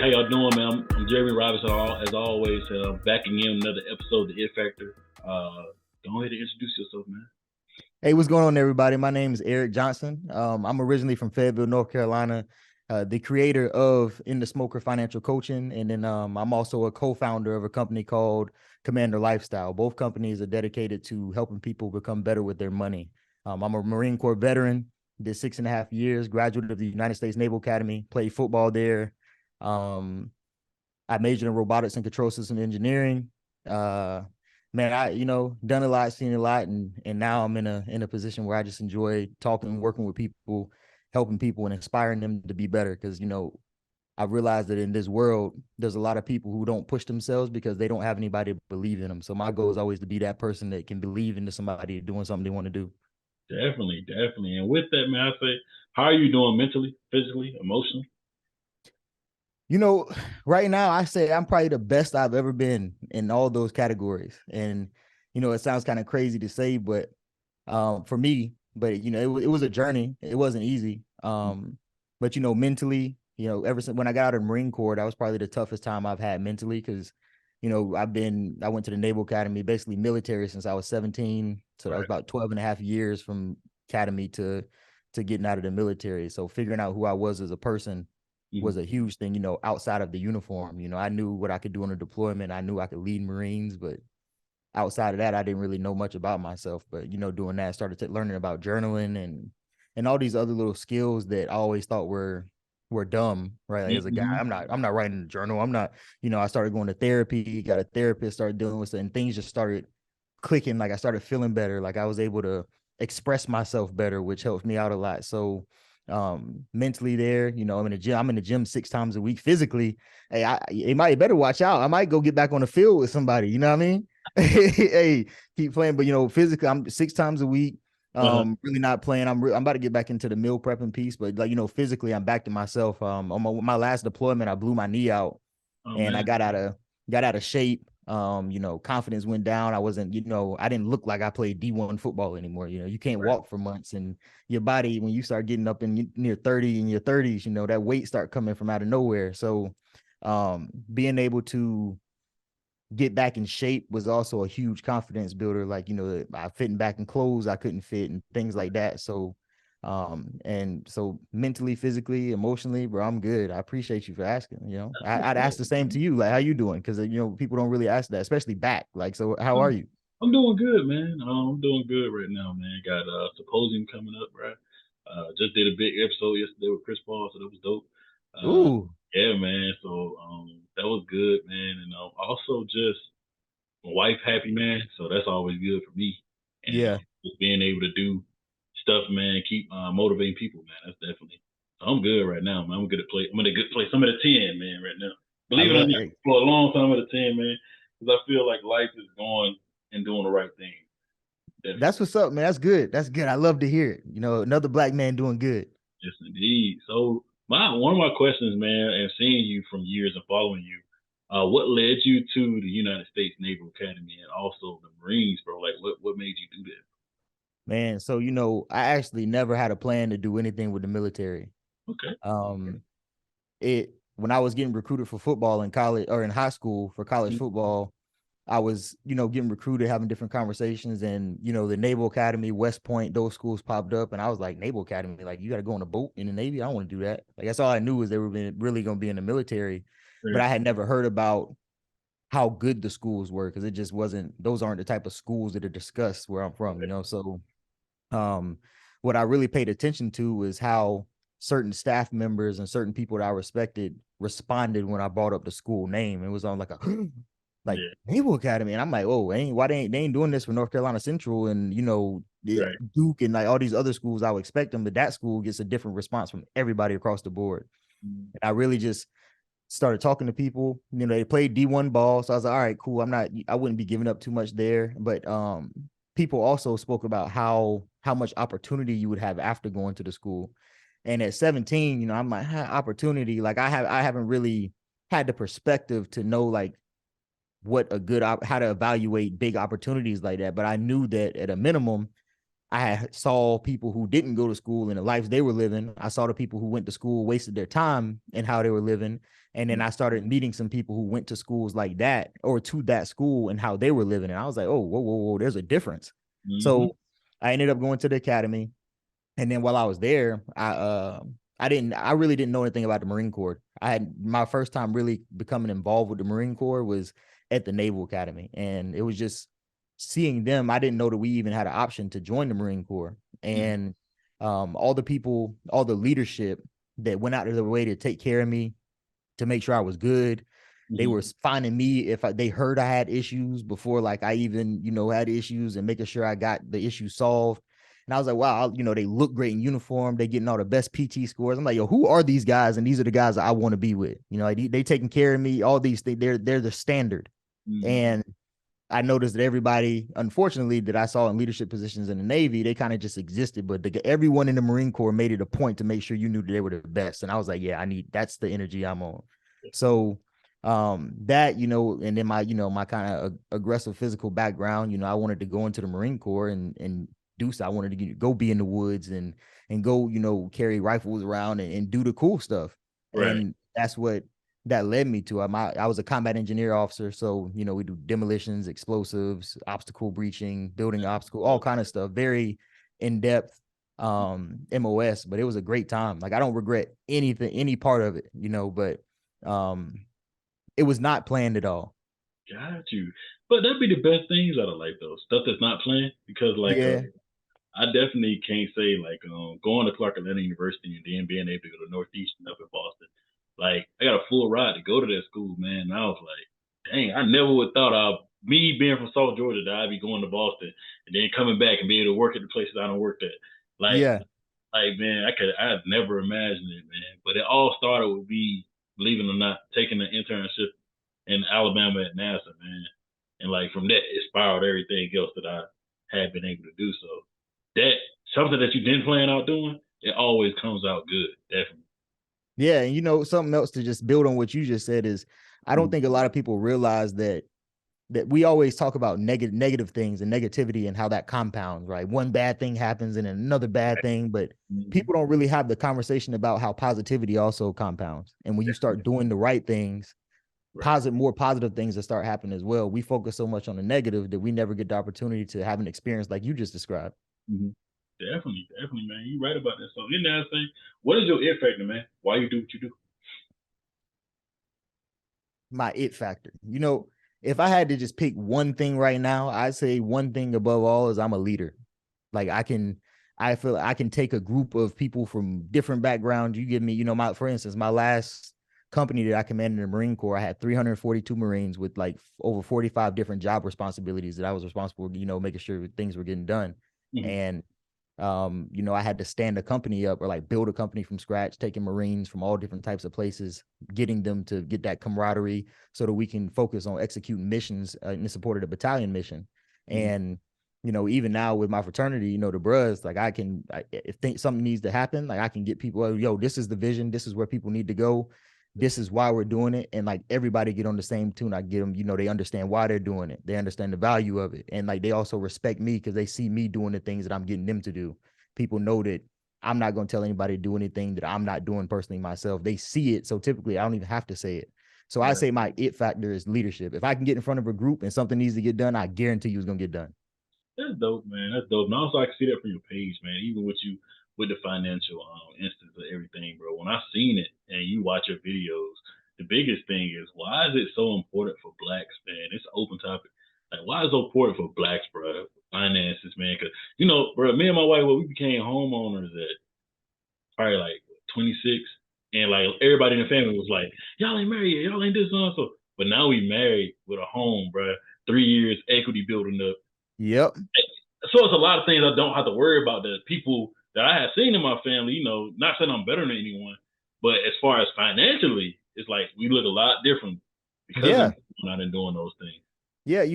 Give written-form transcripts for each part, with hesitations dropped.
how y'all doing, man? I'm Jeremy Robinson, as always, back again another episode of The It Factor. Go ahead and introduce yourself, man. Hey, what's going on, everybody? My name is Eric Johnson. I'm originally from Fayetteville, North Carolina, the creator of In the Smoker Financial Coaching. And then I'm also a co-founder of a company called Commander Lifestyle. Both companies are dedicated to helping people become better with their money. I'm a Marine Corps veteran, did 6.5 years, graduate of the United States Naval Academy, played football there. I majored in robotics and control system engineering. Man, I done a lot, seen a lot, and now I'm in a position where I just enjoy talking, working with people, helping people, and inspiring them to be better. Because I realize that in this world, there's a lot of people who don't push themselves because they don't have anybody to believe in them. So my goal is always to be that person that can believe into somebody doing something they want to do. Definitely. And with that, man, I say, how are you doing mentally, physically, emotionally? Right now I say I'm probably the best I've ever been in all those categories. And, it sounds kind of crazy to say, but for me, but it was a journey. It wasn't easy. But mentally, ever since when I got out of the Marine Corps, that was probably the toughest time I've had mentally because, I went to the Naval Academy, basically military since I was 17. So that was about 12 and a half years from academy to getting out of the military. So figuring out who I was as a person was a huge thing, outside of the uniform. I knew what I could do on a deployment. I knew I could lead Marines, but outside of that, I didn't really know much about myself. But, doing that, I started learning about journaling and all these other little skills that I always thought were dumb, right? Like, as a guy, I'm not writing a journal. I'm not, I started going to therapy, got a therapist, started dealing with it, and things just started clicking. Like I started feeling better. Like I was able to express myself better, which helped me out a lot. So mentally there, I'm in the gym 6 times a week. Physically, hey, you better watch out. I might go get back on the field with somebody, you know what I mean? Hey, keep playing. But physically I'm 6 times a week. Really not playing. I'm about to get back into the meal prepping piece, but physically I'm back to myself. On my last deployment, I blew my knee out and I got out of shape. Confidence went down. I wasn't, I didn't look like I played D1 football anymore. You can't walk for months, and your body, when you start getting up in near 30 in your 30s, that weight start coming from out of nowhere. So being able to get back in shape was also a huge confidence builder. Like, I fitting back in clothes I couldn't fit and things like that. So and so mentally, physically, emotionally, bro, I'm good. I appreciate you for asking. I'd ask the same to you. Like, how you doing? Because people don't really ask that, especially back. Like, so how are you? I'm doing good, man. I'm doing good right now, man. Got a symposium coming up, right? Just did a big episode yesterday with Chris Paul, so that was dope. Ooh, Yeah, man. So that was good, man. And also just my wife happy, man. So that's always good for me. And yeah. just being able to do stuff, man, keep motivating people, man. That's definitely. So I'm good right now, man. I'm good at play. I'm in a good place. I'm at a 10, man, right now. Believe it or not, for a long time I'm at a 10, man, because I feel like life is going and doing the right thing. Definitely. That's what's up, man. That's good. That's good. I love to hear it. Another black man doing good. Yes, indeed. So one of my questions, man, and seeing you from years and following you, what led you to the United States Naval Academy and also the Marines, bro? Like, what made you do that? Man, so I actually never had a plan to do anything with the military. Okay. When I was getting recruited for football in college or in high school for college football, I was, getting recruited, having different conversations, and the Naval Academy, West Point, those schools popped up, and I was like, Naval Academy, like, you got to go on a boat in the Navy? I don't want to do that. Like, that's all I knew was they were really going to be in the military, but I had never heard about how good the schools were because it just wasn't. Those aren't the type of schools that are discussed where I'm from, So, what I really paid attention to was how certain staff members and certain people that I respected responded when I brought up the school name. It was on like a like Naval Academy, and I'm like, oh, why they ain't doing this for North Carolina Central and Duke and like all these other schools. I would expect them, but that school gets a different response from everybody across the board. And I really just started talking to people. They played D1 ball, so I was like, all right, cool. I wouldn't be giving up too much there, but people also spoke about how much opportunity you would have after going to the school. And at 17, I'm like, opportunity. Like I haven't really had the perspective to know like what a good how to evaluate big opportunities like that. But I knew that at a minimum, I saw people who didn't go to school and the lives they were living. I saw the people who went to school wasted their time and how they were living. And then I started meeting some people who went to schools like that or to that school and how they were living. And I was like, oh, whoa, whoa, whoa, there's a difference. Mm-hmm. So I ended up going to the academy. And then while I was there, I really didn't know anything about the Marine Corps. I had my first time really becoming involved with the Marine Corps was at the Naval Academy. And it was just seeing them. I didn't know that we even had an option to join the Marine Corps. And all the people, all the leadership that went out of their way to take care of me, to make sure I was good. They were finding me if they heard I had issues before, like I even, had issues, and making sure I got the issue solved. And I was like, wow, they look great in uniform. They getting all the best PT scores. I'm like, yo, who are these guys? And these are the guys that I want to be with. Like they taking care of me. All these things, they're the standard. And I noticed that everybody, unfortunately, that I saw in leadership positions in the Navy, they kind of just existed. But everyone in the Marine Corps made it a point to make sure you knew that they were the best. And I was like, yeah, that's the energy I'm on. So that, and then my kind of aggressive physical background, I wanted to go into the Marine Corps and do so. I wanted to go be in the woods and go, carry rifles around and do the cool stuff. Right. And that's what that led me to. I was a combat engineer officer, so we do demolitions, explosives, obstacle breaching, building obstacle, all kind of stuff. Very in depth MOS, but it was a great time. Like I don't regret anything, any part of it, but it was not planned at all. Got you. But that'd be the best things out of life though. Stuff that's not planned. Because I definitely can't say like going to Clark Atlanta University and then being able to go to Northeastern up in Boston. Like I got a full ride to go to that school, man. And I was like, dang, I never would have thought me being from South Georgia that I'd be going to Boston and then coming back and be able to work at the places I don't work at. Like man, I'd never imagined it, man. But it all started with me, believe it or not, taking an internship in Alabama at NASA, man. And like from that, it spiraled everything else that I had been able to do. So that something that you didn't plan out doing, it always comes out good, definitely. Yeah, and something else to just build on what you just said is, I don't think a lot of people realize that we always talk about negative things and negativity and how that compounds, right? One bad thing happens and another bad thing, but people don't really have the conversation about how positivity also compounds. And when you start doing the right things, more positive things that start happening as well. We focus so much on the negative that we never get the opportunity to have an experience like you just described. Definitely, man. You're right about that. So, in that thing, what is your it factor, man? Why you do what you do? My it factor. If I had to just pick one thing right now, I'd say one thing above all is I'm a leader. Like I feel I can take a group of people from different backgrounds. You give me, for instance, my last company that I commanded in the Marine Corps, I had 342 Marines with like over 45 different job responsibilities that I was responsible, making sure things were getting done. And I had to stand a company up or like build a company from scratch, taking Marines from all different types of places, getting them to get that camaraderie so that we can focus on executing missions in support of the battalion mission. And, even now with my fraternity, the bros, like if something needs to happen, like I can get people, yo, this is the vision. This is where people need to go. This is why we're doing it. And like everybody get on the same tune. I get them, they understand why they're doing it. They understand the value of it. And like, they also respect me because they see me doing the things that I'm getting them to do. People know that I'm not going to tell anybody to do anything that I'm not doing personally myself. They see it. So typically I don't even have to say it. So I say my it factor is leadership. If I can get in front of a group and something needs to get done, I guarantee you it's going to get done. That's dope, man. That's dope. And also, I can see that from your page, man. Even with you, with the financial instance of everything, bro. When I seen it and you watch your videos, the biggest thing is why is it so important for blacks, man? It's an open topic. Like, why is it so important for blacks, bro? Finances, man. Because bro, me and my wife, we became homeowners at probably like 26, and like everybody in the family was like, "Y'all ain't married yet. Y'all ain't this and so." But now we married with a home, bro. 3 years equity building up. Yep. So it's a lot of things I don't have to worry about. The people that I have seen in my family, not saying I'm better than anyone, but as far as financially, it's like we look a lot different because of not in doing those things. Yeah,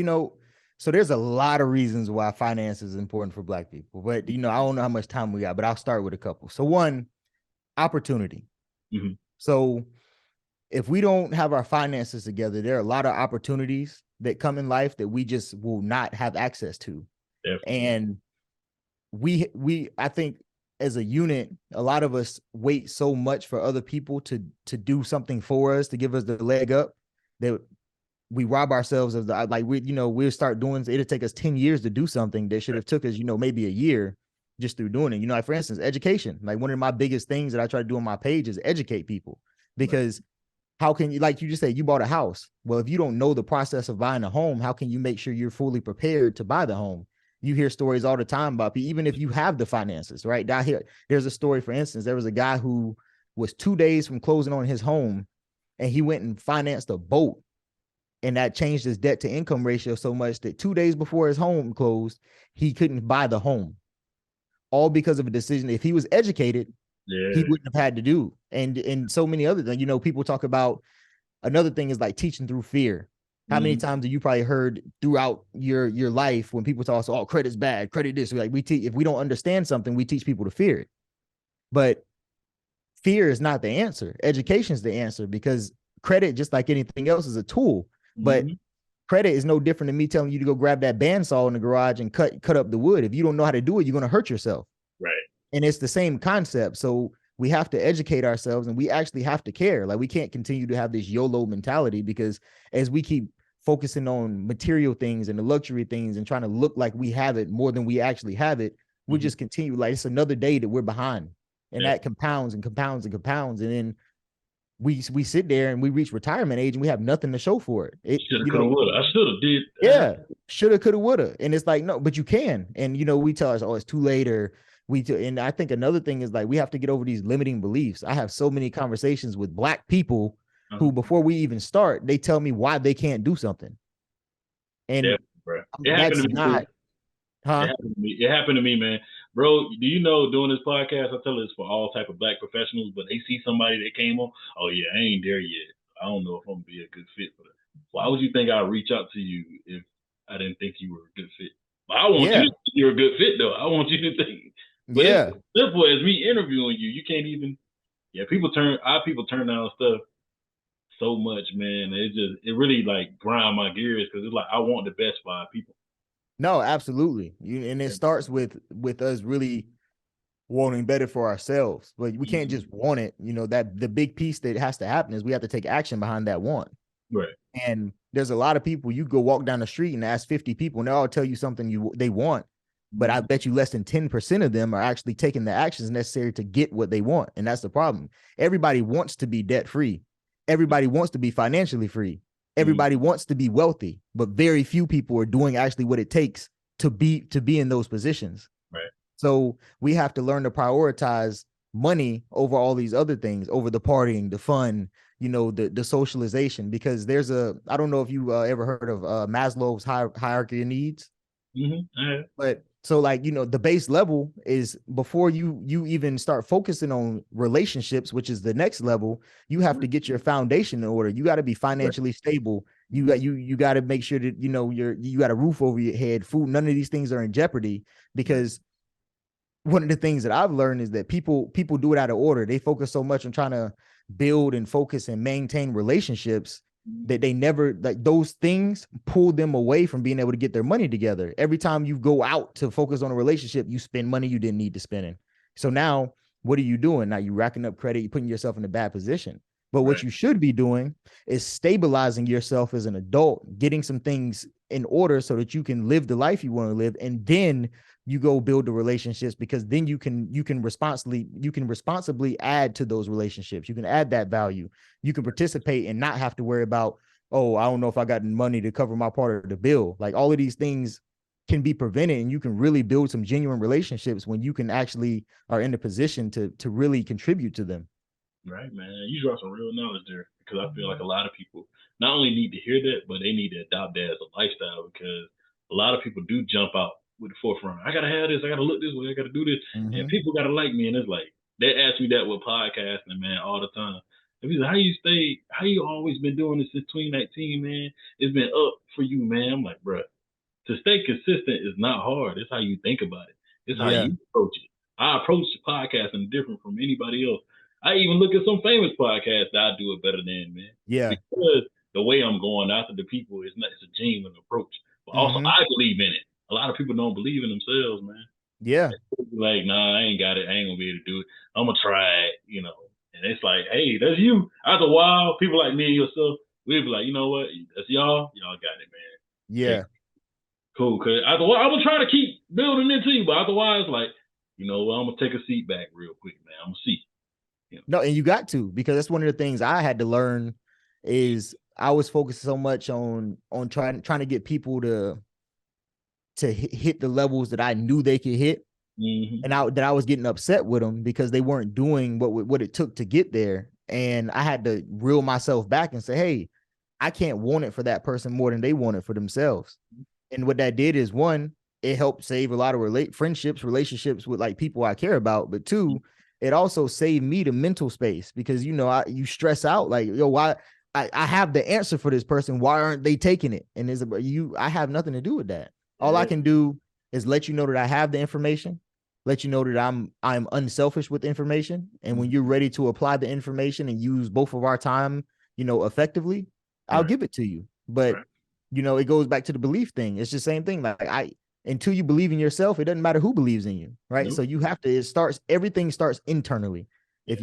so there's a lot of reasons why finance is important for Black people. But I don't know how much time we got, but I'll start with a couple. So one, opportunity. So if we don't have our finances together, there are a lot of opportunities that come in life that we just will not have access to. Definitely. And I think as a unit, a lot of us wait so much for other people to do something for us, to give us the leg up, that we rob ourselves of the, like, we'll start doing, it'll take us 10 years to do something that should have took us, maybe a year, just through doing it. Like, for instance, education. Like, one of my biggest things that I try to do on my page is educate people, because how can you, like you just say, you bought a house. Well, if you don't know the process of buying a home, how can you make sure you're fully prepared to buy the home? You hear stories all the time about people, even if you have the finances, right? Down here, there's a story, for instance, there was a guy who was 2 days from closing on his home, and he went and financed a boat, and that changed his debt to income ratio so much that 2 days before his home closed, he couldn't buy the home, all because of a decision. If he was educated, he wouldn't have had to do. And so many other things. People talk about, another thing is like teaching through fear. How many times have you probably heard throughout your life when people talk, oh, credit's bad, credit this? Like, if we don't understand something, we teach people to fear it. But fear is not the answer. Education is the answer, because credit, just like anything else, is a tool. But credit is no different than me telling you to go grab that bandsaw in the garage and cut up the wood. If you don't know how to do it, you're going to hurt yourself. Right. And it's the same concept. So we have to educate ourselves, and we actually have to care. Like, we can't continue to have this YOLO mentality, because as we keep focusing on material things and the luxury things and trying to look like we have it more than we actually have it, we just continue, like, it's another day that we're behind, and that compounds and compounds and compounds. And then we sit there and we reach retirement age and we have nothing to show for it. Shoulda, coulda, woulda. I should have did. Yeah, shoulda, coulda, woulda. And it's like, no, but you can. And we tell us, oh, it's too late, or and I think another thing is, like, we have to get over these limiting beliefs. I have so many conversations with Black people who, before we even start, they tell me why they can't do something. And that's not, huh? It happened to me, man. Bro, do you know, doing this podcast, I tell this for all type of Black professionals, but they see somebody that came on, oh yeah, I ain't there yet. I don't know if I'm gonna be a good fit for that. Why would you think I'd reach out to you if I didn't think you were a good fit? But I want you to think you're a good fit, though. I want you to think. But it's simple as me interviewing you. You can't even. Yeah, people turn down stuff so much, man. It really like grind my gears, because it's like I want the best for our people. No, absolutely. And it starts with us really wanting better for ourselves. But we can't just want it. That the big piece that has to happen is we have to take action behind that want. Right. And there's a lot of people, you go walk down the street and ask 50 people, and they all tell you something they want. But I bet you less than 10% of them are actually taking the actions necessary to get what they want. And that's the problem. Everybody wants to be debt free. Everybody wants to be financially free. Everybody wants to be wealthy, but very few people are doing actually what it takes to be in those positions. Right. So we have to learn to prioritize money over all these other things, over the partying, the fun, the socialization, because there's I don't know if you ever heard of Maslow's hierarchy of needs. But so, like, the base level is, before you even start focusing on relationships, which is the next level, you have to get your foundation in order. You got to be financially stable. You got to make sure that you got a roof over your head, food. None of these things are in jeopardy, because one of the things that I've learned is that people do it out of order. They focus so much on trying to build and focus and maintain relationships that they never, like, those things pull them away from being able to get their money together. Every time you go out to focus on a relationship, you spend money you didn't need to spend in. So now what are you doing? Now you're racking up credit, you're putting yourself in a bad position. But what you should be doing is stabilizing yourself as an adult, getting some things in order so that you can live the life you want to live, and then you go build the relationships, because then you can responsibly add to those relationships. You can add that value. You can participate and not have to worry about, oh, I don't know if I got money to cover my part of the bill. Like, all of these things can be prevented, and you can really build some genuine relationships when you can actually are in a position to really contribute to them. Right, man. You draw some real knowledge there, because I feel like a lot of people not only need to hear that, but they need to adopt that as a lifestyle, because a lot of people do jump out with the forefront. I gotta have this. I gotta look this way. I gotta do this, and people gotta like me. And it's like, they ask me that with podcasting, man, all the time. If you like, how you always been doing this since 2019, man? It's been up for you, man. I'm like, bro, to stay consistent is not hard. It's how you think about it. It's how you approach it. I approach podcasting different from anybody else. I even look at some famous podcasts that I do it better than, man. Yeah. Because the way I'm going after the people it's a genuine approach. But also I believe in it. A lot of people don't believe in themselves, man. Yeah. Like, nah, I ain't got it. I ain't gonna be able to do it. I'm gonna try it, you know. And it's like, hey, that's you. After a while, people like me and yourself, we'll be like, you know what? That's y'all. Y'all got it, man. Okay, Yeah. cool. Cause after a while, I'm gonna try to keep building into you, but otherwise, like, you know what? I'm gonna take a seat back real quick, man. I'm gonna see. You know? No, and you got to, because that's one of the things I had to learn is I was focused so much on trying to get people to hit the levels that I knew they could hit, and I was getting upset with them because they weren't doing what it took to get there. And I had to reel myself back and say, hey, I can't want it for that person more than they want it for themselves. And what that did is, one, it helped save a lot of friendships, relationships with like people I care about. But two, it also saved me the mental space, because you stress out like, yo, why I have the answer for this person. Why aren't they taking it? And I have nothing to do with that. All I can do is let you know that I have the information, let you know that I'm unselfish with information. And when you're ready to apply the information and use both of our time, effectively, I'll give it to you. But it goes back to the belief thing. It's the same thing. Like until you believe in yourself, it doesn't matter who believes in you, right? Nope. So you have to, everything starts internally. Yeah.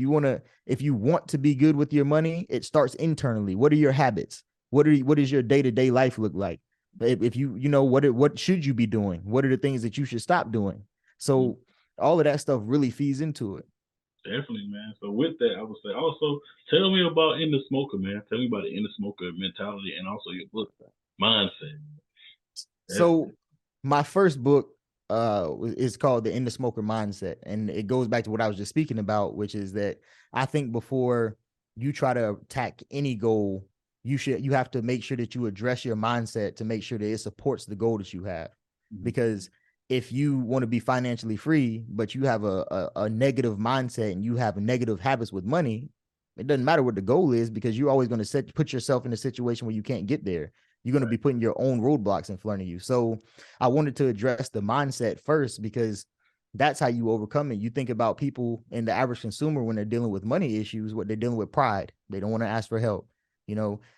If you want to be good with your money, it starts internally. What are your habits? What does your day-to-day life look like? If what should you be doing? What are the things that you should stop doing? So all of that stuff really feeds into it. Definitely, man. So with that, I would say also tell me about In the Smoker, man. Tell me about the In the Smoker mentality and also your book mindset. So my first book is called The In the Smoker Mindset, and it goes back to what I was just speaking about, which is that I think before you try to attack any goal, you have to make sure that you address your mindset to make sure that it supports the goal that you have. Because if you want to be financially free, but you have a negative mindset and you have negative habits with money, it doesn't matter what the goal is, because you're always going to put yourself in a situation where you can't get there. You're going to be putting your own roadblocks in front of you. So I wanted to address the mindset first, because that's how you overcome it. You think about people and the average consumer when they're dealing with money issues, what they're dealing with: pride. They don't want to ask for help.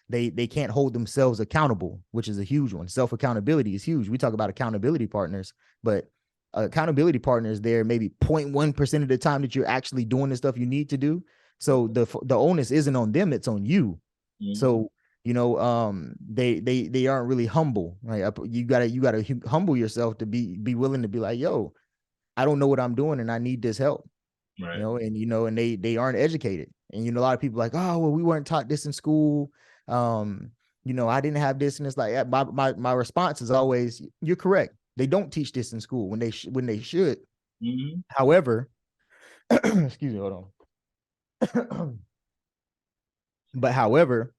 They can't hold themselves accountable, which is a huge one. Self-accountability is huge. We talk about accountability partners, but accountability partners there maybe 0.1% of the time that you're actually doing the stuff you need to do. So the onus isn't on them, it's on you. So they aren't really humble, right? You gotta humble yourself to be willing to be like, yo, I don't know what I'm doing and I need this help. Right. And they aren't educated. And a lot of people are like, oh, well, we weren't taught this in school. I didn't have this. And it's like, my response is always, you're correct. They don't teach this in school when they should. However, excuse me, hold on. But however,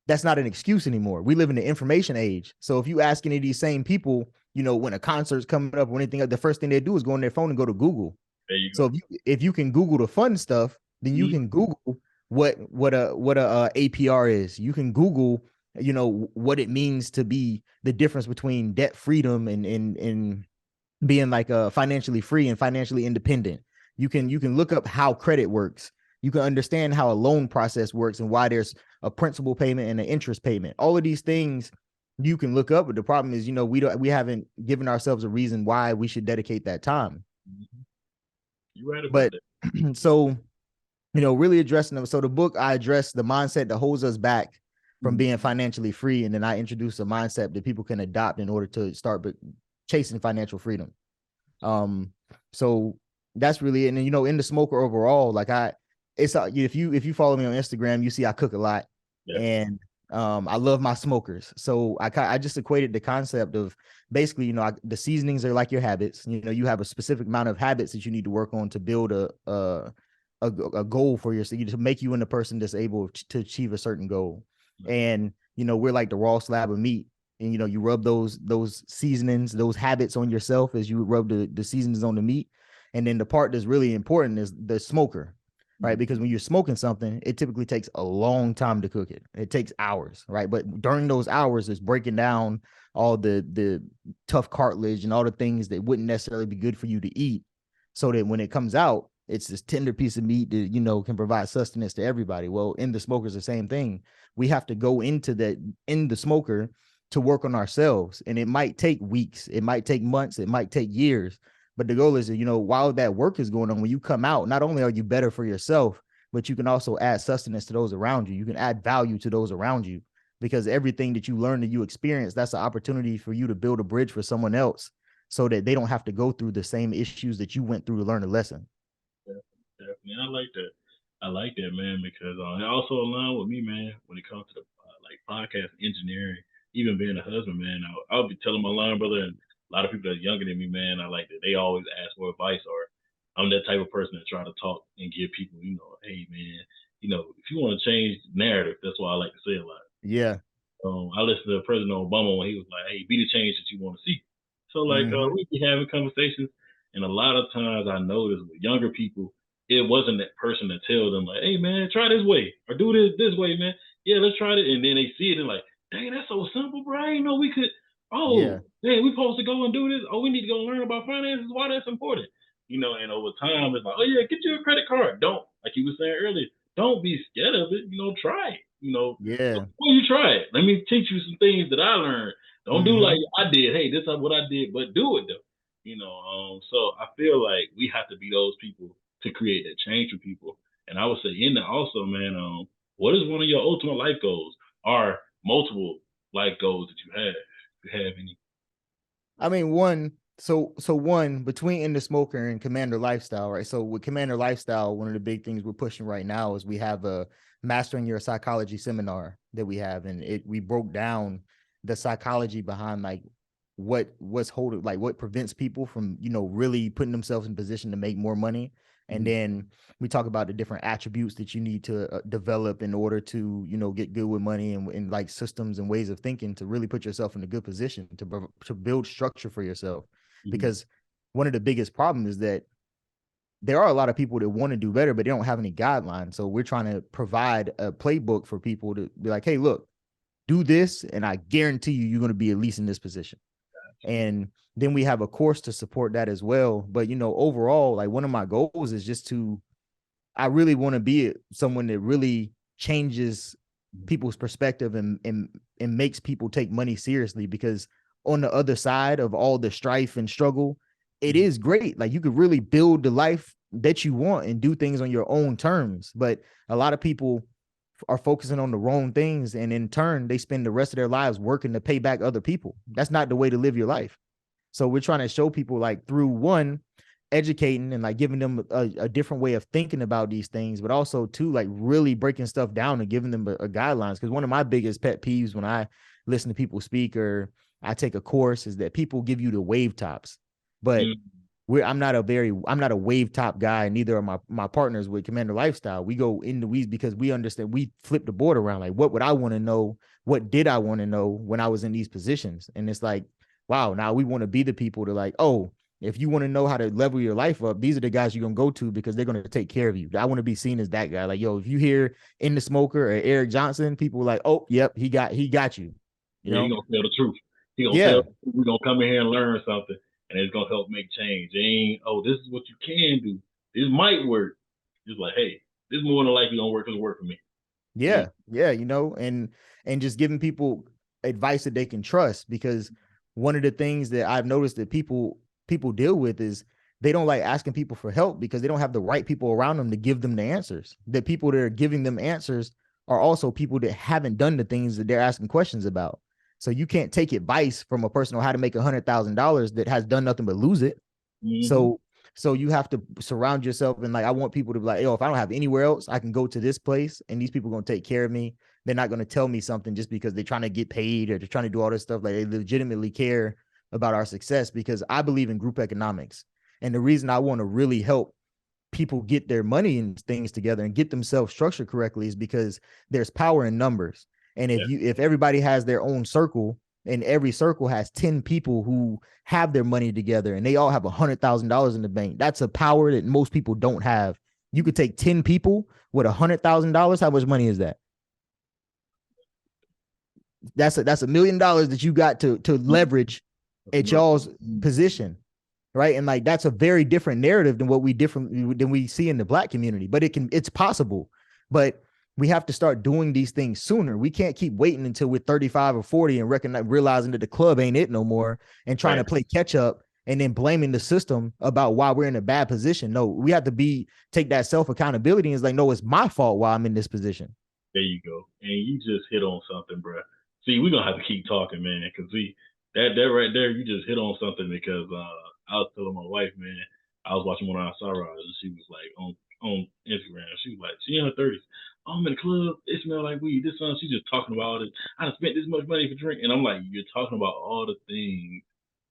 that's not an excuse anymore. We live in the information age. So if you ask any of these same people, when a concert's coming up or anything, the first thing they do is go on their phone and go to Google. So if you can Google the fun stuff, then you can Google what a APR is. You can Google, what it means to be the difference between debt freedom and being like financially free and financially independent. You can look up how credit works. You can understand how a loan process works and why there's a principal payment and an interest payment. All of these things you can look up, but the problem is, we haven't given ourselves a reason why we should dedicate that time. You're right about that. So, really addressing them. So the book, I address the mindset that holds us back from being financially free, and then I introduce a mindset that people can adopt in order to start chasing financial freedom. So that's really it. And then, In the Smoker overall, like if you follow me on Instagram, you see I cook a lot, and I love my smokers. So I just equated the concept of basically, the seasonings are like your habits. You have a specific amount of habits that you need to work on to build a goal for yourself, to make you into a person that's able to achieve a certain goal. And we're like the raw slab of meat, and you rub those seasonings, those habits on yourself as you rub the seasonings on the meat. And then the part that's really important is the smoker, right? Because when you're smoking something, it typically takes a long time to cook it. It takes hours, right? But during those hours, it's breaking down all the tough cartilage and all the things that wouldn't necessarily be good for you to eat, so that when it comes out, it's this tender piece of meat that, can provide sustenance to everybody. Well, in the smoker is the same thing. We have to go into in the smoker to work on ourselves. And it might take weeks, it might take months, it might take years. But the goal is, while that work is going on, when you come out, not only are you better for yourself, but you can also add sustenance to those around you. You can add value to those around you, because everything that you learn and you experience, that's an opportunity for you to build a bridge for someone else, so that they don't have to go through the same issues that you went through to learn a lesson. Definitely. I like that. I like that, man, because it also aligns with me, man, when it comes to the like podcast engineering, even being a husband, man. I'll be telling my line brother and a lot of people that's younger than me, man. I like that they always ask for advice, or I'm that type of person that try to talk and give people, hey, man, if you want to change the narrative, that's why I like to say a lot. Yeah. I listened to President Obama when he was like, "Hey, be the change that you want to see." So like we be having conversations, and a lot of times I notice with younger people, it wasn't that person to tell them like, "Hey man, try this way or do this way, man. Yeah, let's try it." And then they see it and like, "Dang, that's so simple, bro. I didn't know we could. Yeah. Oh, man, we supposed to go and do this. Oh, we need to go learn about finances. Why that's important." And over time it's like, "Oh yeah, get you a credit card. Don't, like you were saying earlier, don't be scared of it. Try it. Yeah. Before you try it, let me teach you some things that I learned. Don't do like I did. Hey, this is what I did, but do it though. So I feel like we have to be those people to create that change for people. And I would say in that also, man, what is one of your ultimate life goals, or multiple life goals that you have? If you have any. I mean, one between In the Smoker and Commander Lifestyle, right? So with Commander Lifestyle, one of the big things we're pushing right now is we have a Mastering Your Psychology seminar that we have, and we broke down the psychology behind like what's holding, like what prevents people from really putting themselves in position to make more money. And then we talk about the different attributes that you need to develop in order to get good with money, and like systems and ways of thinking to really put yourself in a good position to build structure for yourself. Because one of the biggest problems is that there are a lot of people that want to do better, but they don't have any guidelines. So we're trying to provide a playbook for people to be like, hey, look, do this, and I guarantee you're going to be at least in this position. And then we have a course to support that as well. But overall, like one of my goals is just I really want to be someone that really changes people's perspective and makes people take money seriously, because on the other side of all the strife and struggle, it is great. Like you could really build the life that you want and do things on your own terms. But a lot of people are focusing on the wrong things, and in turn they spend the rest of their lives working to pay back other people. That's not the way to live your life. So we're trying to show people, like, through one, educating and like giving them a different way of thinking about these things, but also two, like really breaking stuff down and giving them a guidelines. Because one of my biggest pet peeves when I listen to people speak or I take a course is that people give you the wave tops, but I'm not a wave top guy. Neither are my partners with Commander Lifestyle. We go in the weeds because we understand, we flip the board around. Like, what would I want to know? What did I want to know when I was in these positions? And it's like, wow, now we want to be the people to like, oh, if you want to know how to level your life up, these are the guys you're going to go to because they're going to take care of you. I want to be seen as that guy. Like, yo, if you hear In the Smoker or Eric Johnson, people are like, oh, yep, he got you. Yeah, he's gonna tell the truth. He gonna tell we're gonna come in here and learn something, and it's gonna help make change. It ain't, oh, this is what you can do. This might work. Just like, hey, this is more than likely gonna work. It's work for me. Yeah, and just giving people advice that they can trust, because one of the things that I've noticed that people deal with is they don't like asking people for help because they don't have the right people around them to give them the answers. The people that are giving them answers are also people that haven't done the things that they're asking questions about. So you can't take advice from a person on how to make $100,000 that has done nothing but lose it. So you have to surround yourself, and like I want people to be like, yo, if I don't have anywhere else, I can go to this place, and these people are gonna take care of me. They're not gonna tell me something just because they're trying to get paid or they're trying to do all this stuff. Like, they legitimately care about our success, because I believe in group economics. And the reason I want to really help people get their money and things together and get themselves structured correctly is because there's power in numbers. And if everybody has their own circle, and every circle has 10 people who have their money together and they all have $100,000 in the bank, that's a power that most people don't have. You could take 10 people with $100,000. How much money is that? That's $1 million that you got to leverage at y'all's position. Right. And like, that's a very different narrative than what we see in the Black community, but it's possible. But we have to start doing these things sooner. We can't keep waiting until we're 35 or 40 and realizing that the club ain't it no more and trying to play catch up and then blaming the system about why we're in a bad position. No, we have to take that self accountability and it's like, no, it's my fault why I'm in this position. There you go. And you just hit on something, bro. See, we're gonna have to keep talking, man, because we that right there, you just hit on something because I was telling my wife, man, I was watching one of our Sarahs and she was like on Instagram. She was like, she in her 30s. Oh, I'm in the club. It smells like weed. This son, she's just talking about it. I done spent this much money for drink, and I'm like, you're talking about all the things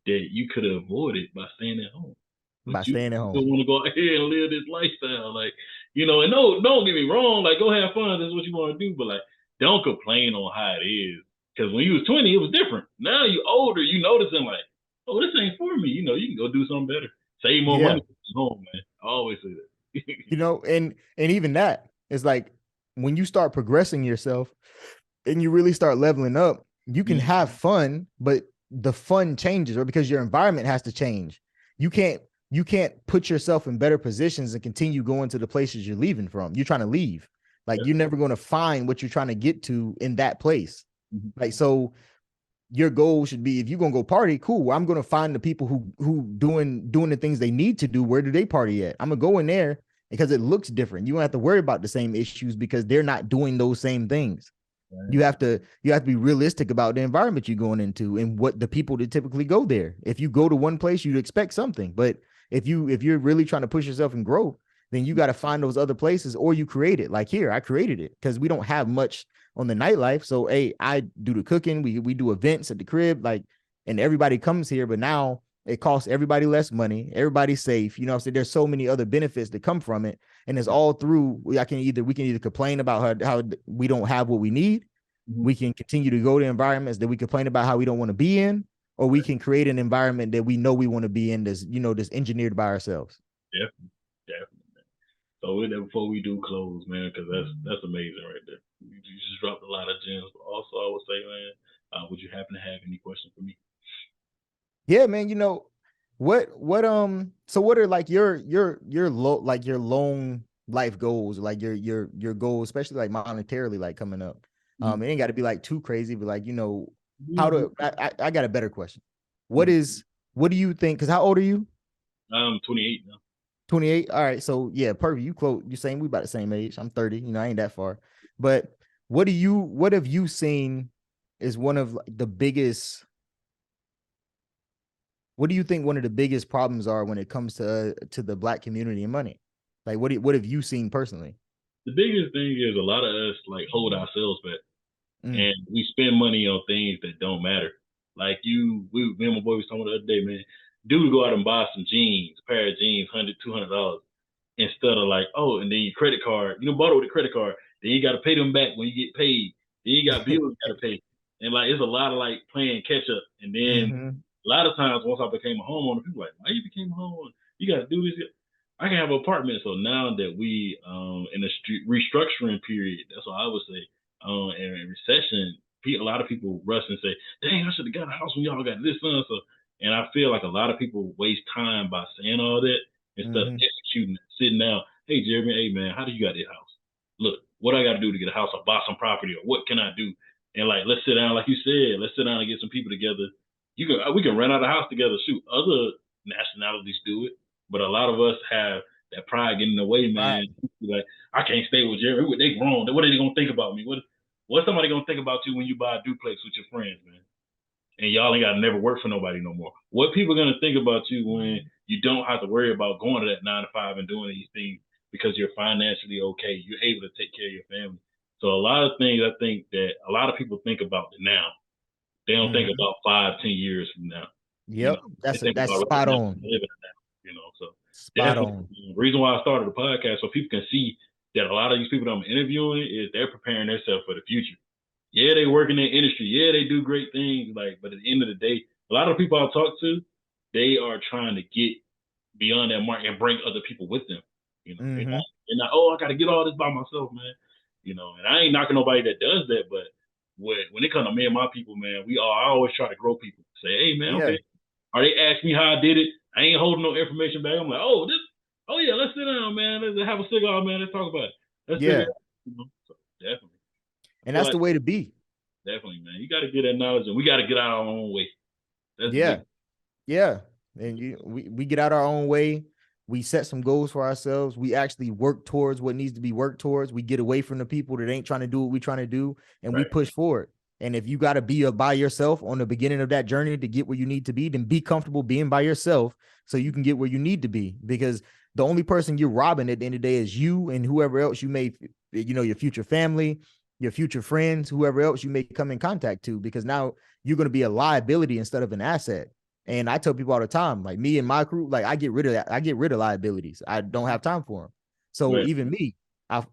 that you could have avoided by staying at home. But By you staying at still home. want to go out here and live this lifestyle. Like, and no, don't get me wrong. Like, go have fun. That's what you want to do. But like, don't complain on how it is. Because when you was 20, it was different. Now you older, you noticing like, oh, this ain't for me. You can go do something better. Save more Yeah. money at home, man. I always say that. And even that is like when you start progressing yourself and you really start leveling up, you can have fun, but the fun changes, or because your environment has to change. You can't put yourself in better positions and continue going to the places you're leaving from. You're trying to leave. Like you're never going to find what you're trying to get to in that place. Like, so your goal should be, if you're gonna go party, cool. Well, I'm gonna find the people who doing the things they need to do. Where do they party at? I'm gonna go in there because it looks different. You don't have to worry about the same issues because they're not doing those same things. Right. You have to be realistic about the environment you're going into and what the people that typically go there. If you go to one place, you'd expect something. But if you're really trying to push yourself and grow, then you got to find those other places, or you create it. Like here, I created it because we don't have much on the nightlife. So hey, I do the cooking. We do events at the crib, like, and everybody comes here. But now it costs everybody less money. Everybody's safe. You know what I'm saying? There's so many other benefits that come from it. And it's all through, we can either complain about how we don't have what we need. We can continue to go to environments that we complain about how we don't want to be in, or we can create an environment that we know we want to be in that's engineered by ourselves. Definitely, definitely. So with that, before we do close, man, because that's amazing right there. You just dropped a lot of gems. But also, I would say, man, would you happen to have any questions for me? Yeah, man. So what are like your low, like your long life goals, like your goals, especially like monetarily, like coming up? It ain't got to be like too crazy, but like, I got a better question. What do you think? Because how old are you? I'm 28 now. 28. All right. So yeah, perfect. You saying we about the same age. I'm 30. I ain't that far. But what have you seen is one of the biggest, what do you think one of the biggest problems are when it comes to the Black community and money? Like what have you seen personally? The biggest thing is a lot of us like hold ourselves back, Mm. and we spend money on things that don't matter. Like me and my boy was talking the other day, man. Dude, go out and buy some jeans, a pair of jeans, $100, $200, instead of like, oh, and then your credit card, bought it with a credit card, then you got to pay them back when you get paid. Then you got bills you got to pay, and like it's a lot of like playing catch up. And then Mm-hmm. a lot of times once I became a homeowner, people like, why you became a homeowner? You got to do this. I can have an apartment. So now that we in a restructuring period, that's what I would say. And recession, a lot of people rush and say, "Dang, I should have got a house when y'all got this son." So, and I feel like a lot of people waste time by saying all that instead of Mm-hmm. executing it, sitting down. Hey, Jeremy, hey man, how do you got this house? Look, what I got to do to get a house or buy some property, or what can I do? And like, let's sit down, like you said, let's sit down and get some people together. We can rent out a house together. Shoot, other nationalities do it, but a lot of us have that pride getting in the way, Right. man. Like, I can't stay with Jerry. They grown. What are they gonna think about me? What's somebody gonna think about you when you buy a duplex with your friends, man? And y'all ain't gotta never work for nobody no more. What people gonna think about you when you don't have to worry about going to that 9 to 5 and doing these things because you're financially okay. You're able to take care of your family. So a lot of things I think that a lot of people think about now. They don't think Mm-hmm. about 5, 10 years from now. You Yep. know, they think That's about right spot now, on. living now. So Spot definitely on. the reason why I started the podcast so people can see that a lot of these people that I'm interviewing is they're preparing themselves for the future. Yeah, they work in the industry. Yeah, they do great things. But at the end of the day, a lot of people I talk to, they are trying to get beyond that mark and bring other people with them. Mm-hmm. They're not, oh, I got to get all this by myself, man. And I ain't knocking nobody that does that, but when it comes to me and my people, man, I always try to grow people. Say, hey, man, Yeah. okay. Or they ask me how I did it. I ain't holding no information back. I'm like, oh yeah, let's sit down, man. Let's have a cigar, man. Let's talk about it. Let's figure it Yeah. out. So definitely. I And feel that's like the way to be. definitely, man. You got to get that knowledge, and we got to get out our own way. That's the Yeah. big. Yeah. And we get out our own way. We set some goals for ourselves. We actually work towards what needs to be worked towards. We get away from the people that ain't trying to do what we trying to do, and we Right. push forward. And if you got to be by yourself on the beginning of that journey to get where you need to be, then be comfortable being by yourself so you can get where you need to be. Because the only person you're robbing at the end of the day is you and whoever else you may, your future family, your future friends, whoever else you may come in contact to, because now you're going to be a liability instead of an asset. And I tell people all the time, like me and my crew, like I get rid of that. I get rid of liabilities. I don't have time for them. So Right. even me,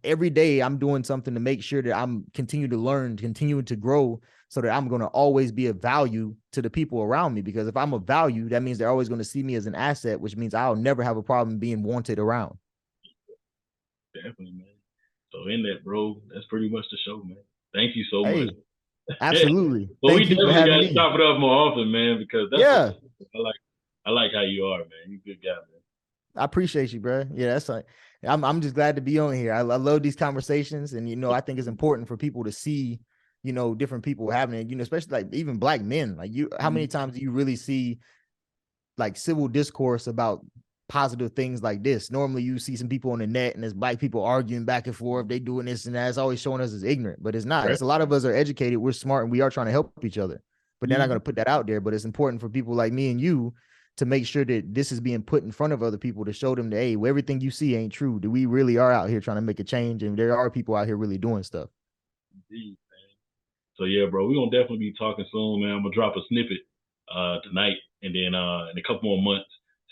every day I'm doing something to make sure that I'm continuing to learn, continuing to grow, so that I'm going to always be of value to the people around me. Because if I'm of value, that means they're always going to see me as an asset, which means I'll never have a problem being wanted around. Definitely, man. So in that, bro, that's pretty much the show, man. Thank you so much. Hey, absolutely. But we Thank you for definitely got having to me. chop it up more often, man, because that's what Yeah. I like how you are, man. You a good guy, man. I appreciate you, bro. Yeah, that's like I'm just glad to be on here. I love these conversations, and I think it's important for people to see, different people having it. Especially like even black men. Like how many times do you really see like civil discourse about positive things like this? Normally you see some people on the net and there's black people arguing back and forth, they doing this and that. It's always showing us as ignorant, but it's not. Right. It's a lot of us are educated, we're smart, and we are trying to help each other, but they're not going to put that out there. But it's important for people like me and you to make sure that this is being put in front of other people to show them that, hey, everything you see ain't true, that we really are out here trying to make a change, and there are people out here really doing stuff. Indeed, man. So yeah, bro, we're gonna definitely be talking soon, man. I'm gonna drop a snippet tonight, and then in a couple more months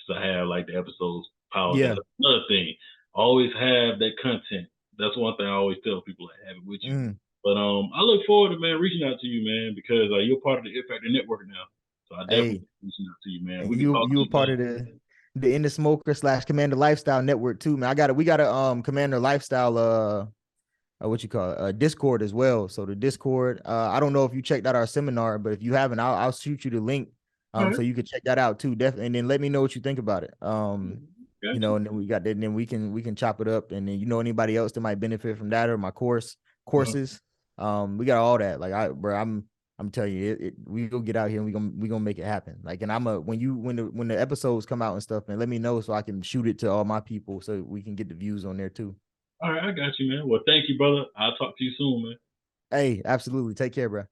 to have like the episodes piled. Yeah. That's another thing. Always have that content. That's one thing I always tell people, like, have it with you. But I look forward to, man, reaching out to you, man, because you're part of the Impact Network now. So I definitely reaching out to you, man. And We can talk you were part of the In the Smoker / Commander Lifestyle Network too, man. We got a Commander Lifestyle what you call it, Discord as well. So the Discord, I don't know if you checked out our seminar, but if you haven't, I'll shoot you the link so you can check that out too. Definitely, and then let me know what you think about it. And then we got that, and then we can chop it up, and then anybody else that might benefit from that or my courses. We got all that. Like I'm telling you, we go get out here and we gonna make it happen. Like, and when the episodes come out and stuff, man, let me know so I can shoot it to all my people so we can get the views on there too. All right, I got you, man. Well, thank you, brother. I'll talk to you soon, man. Hey, absolutely. Take care, bro.